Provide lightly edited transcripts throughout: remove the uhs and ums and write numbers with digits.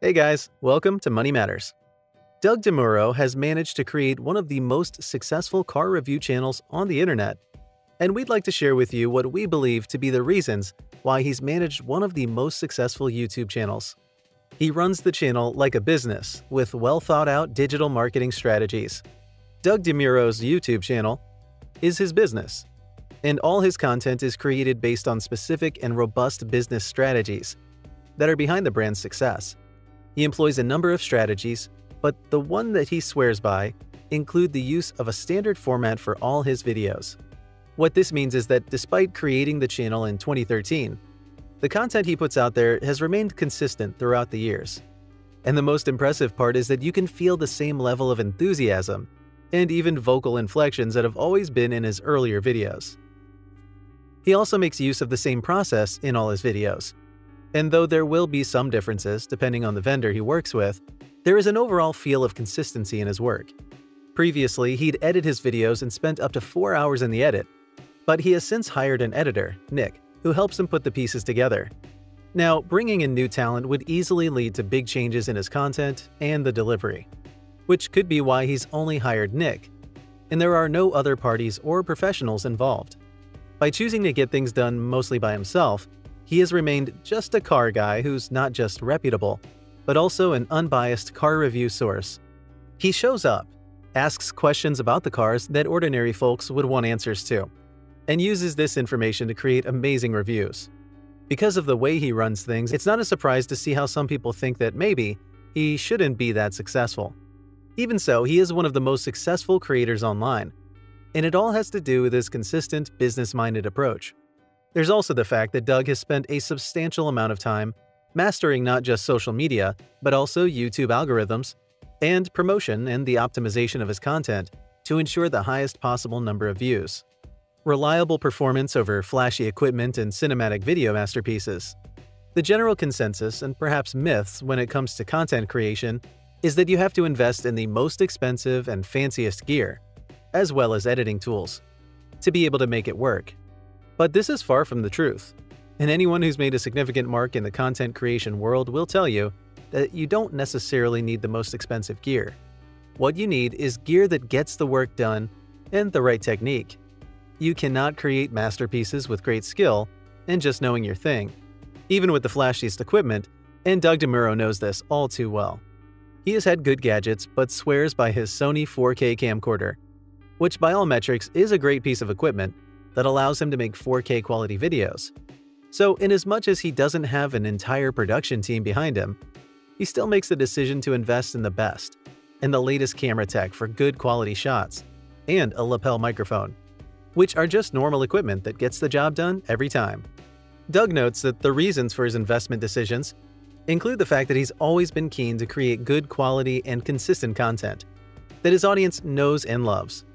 Hey guys, welcome to Money Matters. Doug Demuro has managed to create one of the most successful car review channels on the internet, and we'd like to share with you what we believe to be the reasons why he's managed one of the most successful YouTube channels. He runs the channel like a business with well-thought-out digital marketing strategies. Doug Demuro's YouTube channel is his business, and all his content is created based on specific and robust business strategies that are behind the brand's success. He employs a number of strategies, but the one that he swears by include the use of a standard format for all his videos. What this means is that despite creating the channel in 2013, the content he puts out there has remained consistent throughout the years. And the most impressive part is that you can feel the same level of enthusiasm and even vocal inflections that have always been in his earlier videos. He also makes use of the same process in all his videos. And though there will be some differences depending on the vendor he works with, there is an overall feel of consistency in his work. Previously, he'd edit his videos and spent up to 4 hours in the edit, but he has since hired an editor, Nick, who helps him put the pieces together. Now, bringing in new talent would easily lead to big changes in his content and the delivery, which could be why he's only hired Nick, and there are no other parties or professionals involved. By choosing to get things done mostly by himself, he has remained just a car guy who's not just reputable, but also an unbiased car review source. He shows up, asks questions about the cars that ordinary folks would want answers to, and uses this information to create amazing reviews. Because of the way he runs things, it's not a surprise to see how some people think that maybe he shouldn't be that successful. Even so, he is one of the most successful creators online, and it all has to do with his consistent, business-minded approach. There's also the fact that Doug has spent a substantial amount of time mastering not just social media, but also YouTube algorithms and promotion and the optimization of his content to ensure the highest possible number of views. Reliable performance over flashy equipment and cinematic video masterpieces. The general consensus, and perhaps myths when it comes to content creation, is that you have to invest in the most expensive and fanciest gear, as well as editing tools, to be able to make it work. But this is far from the truth, and anyone who's made a significant mark in the content creation world will tell you that you don't necessarily need the most expensive gear. What you need is gear that gets the work done and the right technique. You cannot create masterpieces with great skill and just knowing your thing, even with the flashiest equipment, and Doug Demuro knows this all too well. He has had good gadgets but swears by his Sony 4K camcorder, which by all metrics is a great piece of equipment that allows him to make 4K quality videos. So inasmuch as he doesn't have an entire production team behind him, he still makes the decision to invest in the best and the latest camera tech for good quality shots and a lapel microphone, which are just normal equipment that gets the job done every time. Doug notes that the reasons for his investment decisions include the fact that he's always been keen to create good quality and consistent content that his audience knows and loves.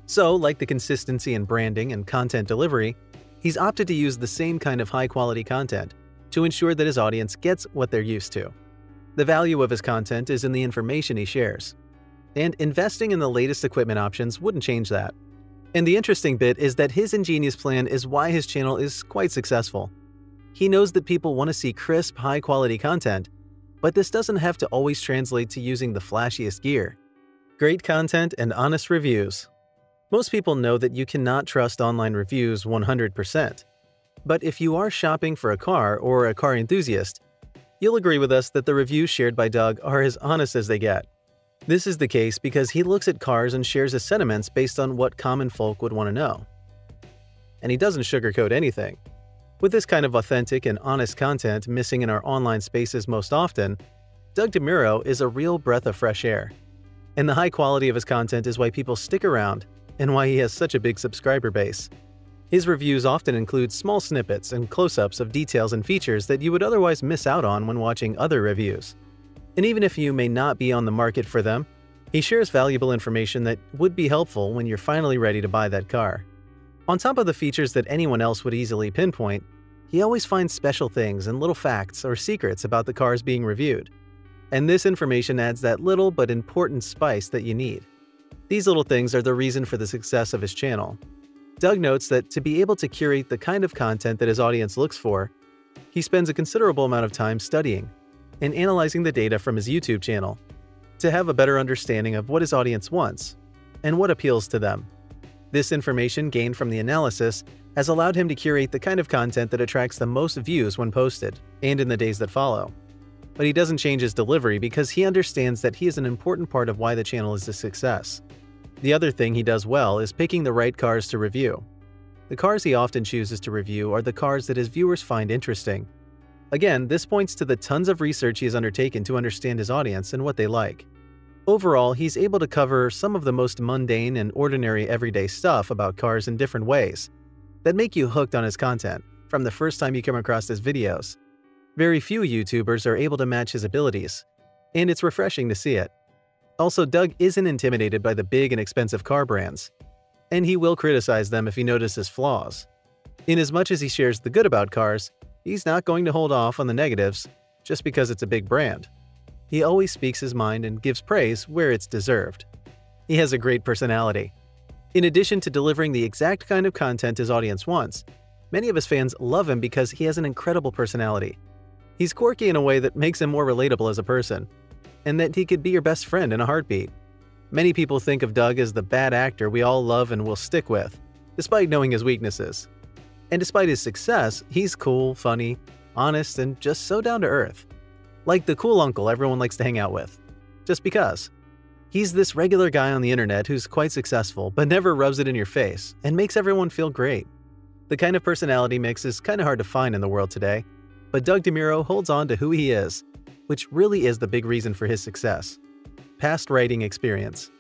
So, like the consistency in branding and content delivery, he's opted to use the same kind of high-quality content to ensure that his audience gets what they're used to. The value of his content is in the information he shares, and investing in the latest equipment options wouldn't change that. And the interesting bit is that his ingenious plan is why his channel is quite successful. He knows that people want to see crisp, high-quality content, but this doesn't have to always translate to using the flashiest gear. Great content and honest reviews. Most people know that you cannot trust online reviews 100%. But if you are shopping for a car or a car enthusiast, you'll agree with us that the reviews shared by Doug are as honest as they get. This is the case because he looks at cars and shares his sentiments based on what common folk would want to know. And he doesn't sugarcoat anything. With this kind of authentic and honest content missing in our online spaces most often, Doug Demuro is a real breath of fresh air. And the high quality of his content is why people stick around and why he has such a big subscriber base. His reviews often include small snippets and close-ups of details and features that you would otherwise miss out on when watching other reviews. And even if you may not be on the market for them, he shares valuable information that would be helpful when you're finally ready to buy that car. On top of the features that anyone else would easily pinpoint, he always finds special things and little facts or secrets about the cars being reviewed. And this information adds that little but important spice that you need. These little things are the reason for the success of his channel. Doug notes that to be able to curate the kind of content that his audience looks for, he spends a considerable amount of time studying and analyzing the data from his YouTube channel to have a better understanding of what his audience wants and what appeals to them. This information gained from the analysis has allowed him to curate the kind of content that attracts the most views when posted and in the days that follow. But he doesn't change his delivery because he understands that he is an important part of why the channel is a success. The other thing he does well is picking the right cars to review. The cars he often chooses to review are the cars that his viewers find interesting. Again, this points to the tons of research he has undertaken to understand his audience and what they like. Overall, he's able to cover some of the most mundane and ordinary everyday stuff about cars in different ways that make you hooked on his content from the first time you come across his videos. Very few YouTubers are able to match his abilities, and it's refreshing to see it. Also, Doug isn't intimidated by the big and expensive car brands, and he will criticize them if he notices flaws. Inasmuch as he shares the good about cars, he's not going to hold off on the negatives just because it's a big brand. He always speaks his mind and gives praise where it's deserved. He has a great personality. In addition to delivering the exact kind of content his audience wants, many of his fans love him because he has an incredible personality. He's quirky in a way that makes him more relatable as a person, and that he could be your best friend in a heartbeat. Many people think of Doug as the bad actor we all love and will stick with, despite knowing his weaknesses. And despite his success, he's cool, funny, honest, and just so down to earth. Like the cool uncle everyone likes to hang out with. Just because. He's this regular guy on the internet who's quite successful, but never rubs it in your face, and makes everyone feel great. The kind of personality mix is kind of hard to find in the world today, but Doug Demuro holds on to who he is, which really is the big reason for his success. Past writing experience.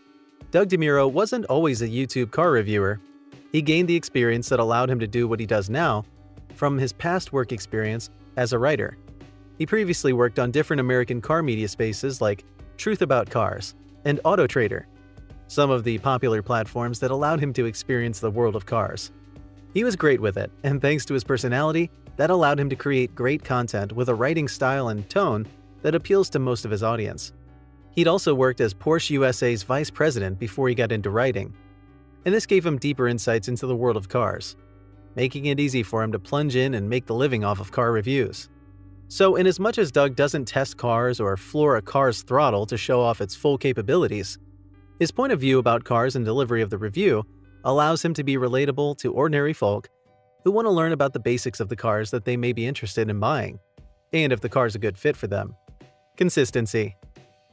Doug Demuro wasn't always a YouTube car reviewer. He gained the experience that allowed him to do what he does now from his past work experience as a writer. He previously worked on different American car media spaces like Truth About Cars and Auto Trader, some of the popular platforms that allowed him to experience the world of cars. He was great with it, and thanks to his personality, that allowed him to create great content with a writing style and tone that appeals to most of his audience. He'd also worked as Porsche USA's vice president before he got into writing, and this gave him deeper insights into the world of cars, making it easy for him to plunge in and make the living off of car reviews. So inasmuch as Doug doesn't test cars or floor a car's throttle to show off its full capabilities, his point of view about cars and delivery of the review allows him to be relatable to ordinary folk who want to learn about the basics of the cars that they may be interested in buying, and if the car's a good fit for them. Consistency.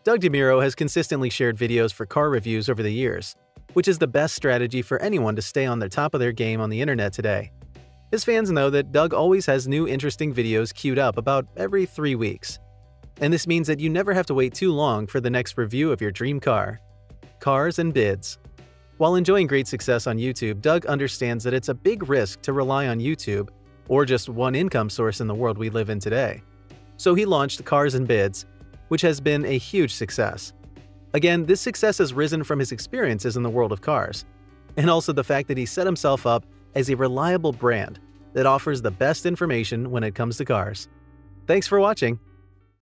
Doug Demuro has consistently shared videos for car reviews over the years, which is the best strategy for anyone to stay on the top of their game on the internet today. His fans know that Doug always has new interesting videos queued up about every 3 weeks. And this means that you never have to wait too long for the next review of your dream car. Cars and bids. While enjoying great success on YouTube, Doug understands that it's a big risk to rely on YouTube or just one income source in the world we live in today. So he launched Cars and Bids, which has been a huge success. Again, this success has risen from his experiences in the world of cars, and also the fact that he set himself up as a reliable brand that offers the best information when it comes to cars. Thanks for watching.